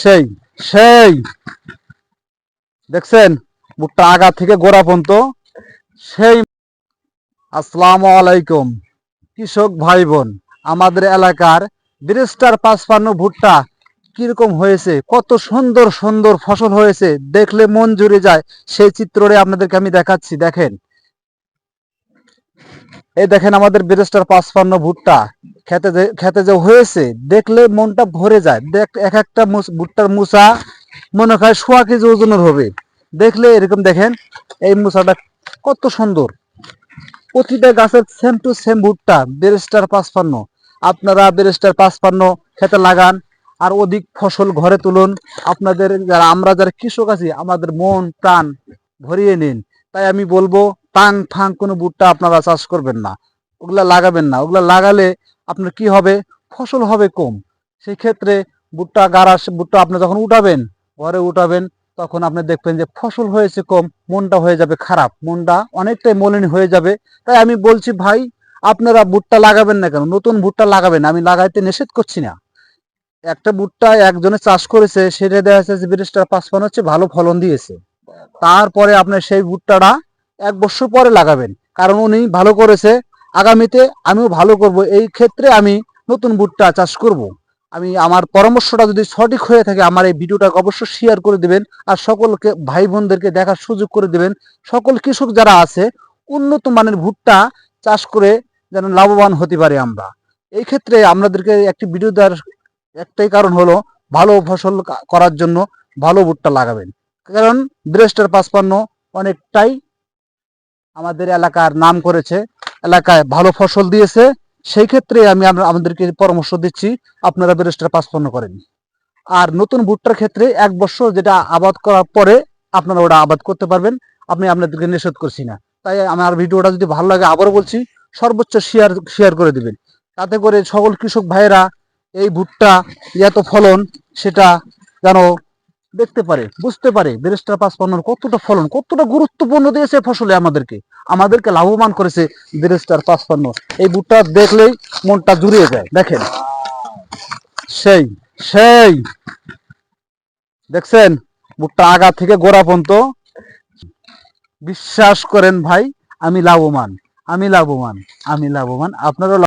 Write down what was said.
সেই সেই দেখছেন ভুট্টা আগা থেকে গোড়া পর্যন্ত সেই। আসসালামু আলাইকুম কৃষক ভাই বোন, আমাদের এলাকার ব্রিস্টার 55 ভুট্টা কিরকম হয়েছে, কত সুন্দর সুন্দর ফসল হয়েছে, দেখলে মন জুড়ে যায়। সেই চিত্রটা আপনাদেরকে আমি দেখাচ্ছি। দেখেন, এই দেখেন আমাদের ব্রিস্টার 55 ভুট্টা খেতে যে হয়েছে, দেখলে মনটা ভরে যায়। দেখ, এক একটা ভুট্টার মুসা মনে হয় 100 কেজি ওজনের হবে। দেখলে এরকম দেখেন এই মুসাটা কত সুন্দর। প্রতিটা গাছের সেম টু সেম ভুট্টা ব্রিস্টার 55। আপনারা ব্রিস্টার 55 খেতে লাগান আর অধিক ফসল ঘরে তুলুন। আপনাদের আমরা যারা কৃষক আছি, আমাদের মন প্রাণ ভরিয়ে নিন। তাই আমি বলবো, টাং ফাং কোনো ভুট্টা আপনারা চাষ করবেন না, ওগুলা লাগাবেন না। ওগুলা লাগালে আপনার কি হবে, ফসল হবে কম। সেই ক্ষেত্রে ভুট্টা আপনি যখন উঠাবেন, ঘরে উঠাবেন, তখন আপনি দেখবেন যে ফসল হয়েছে কম, মনটা হয়ে যাবে খারাপ, মনটা অনেকটাই মলিন হয়ে যাবে। তাই আমি বলছি ভাই, আপনারা ভুট্টা লাগাবেন না কেন, নতুন ভুট্টা লাগাবেন, আমি লাগাইতে নিষেধ করছি না। একটা ভুট্টা একজনে চাষ করেছে, সেটা দেখা যাচ্ছে যে ব্রিস্টার 55 হচ্ছে ভালো ফলন দিয়েছে। তারপরে আপনার সেই ভুট্টাটা 1 বছর পরে লাগাবেন, কারণ উনি ভালো করেছে, আগামীতে আমিও ভালো করব। এই ক্ষেত্রে আমি নতুন ভুট্টা চাষ করব। আমি আমার পরামর্শটা যদি সঠিক হয়ে থাকে, আমার এই ভিডিওটাকে অবশ্যই শেয়ার করে দিবেন আর সকলকে ভাই বোনদেরকে দেখার সুযোগ করে দিবেন। সকল কৃষক যারা আছে, উন্নত মানের ভুট্টা চাষ করে যেন লাভবান হতে পারি আমরা। এই ক্ষেত্রে আপনাদেরকে একটি ভিডিও দেওয়ার একটাই কারণ হলো, ভালো ফসল করার জন্য ভালো ভুট্টা লাগাবেন। কারণ ব্রিস্টার 55 অনেকটাই আমাদের এলাকার নাম করেছে, এলাকায় ভালো ফসল দিয়েছে। সেই ক্ষেত্রে আমি আমাদেরকে পরামর্শ দিচ্ছি, আপনারা ব্রিস্টার 55 করেন। আর নতুন ভুট্টার ক্ষেত্রে 1 বছর যেটা আবাদ করার পরে আপনারা ওটা আবাদ করতে পারবেন। আমি আপনাদেরকে নিষেধ করছি না। তাই আমার ভিডিওটা যদি ভালো লাগে, আবারও বলছি, সর্বোচ্চ শেয়ার করে দিবেন। তাতে করে সকল কৃষক ভাইয়েরা এই ভুট্টা এত ফলন সেটা যেন দেখতে পারে, বুঝতে পারে ব্রিস্টার 55 কতটা ফলন, কতটা গুরুত্বপূর্ণ দিয়েছে ফসলে, আমাদেরকে লাভবান করেছে ব্রিস্টার 55। এই ভুট্টা দেখলেই মনটা জুড়িয়ে যায়। দেখেন, সেই সেই দেখছেন ভুট্টা আগা থেকে গোড়া পর্যন্ত। বিশ্বাস করেন ভাই, আমি লাভবান, আমি লাভবান, আমি লাভবান, আপনারাও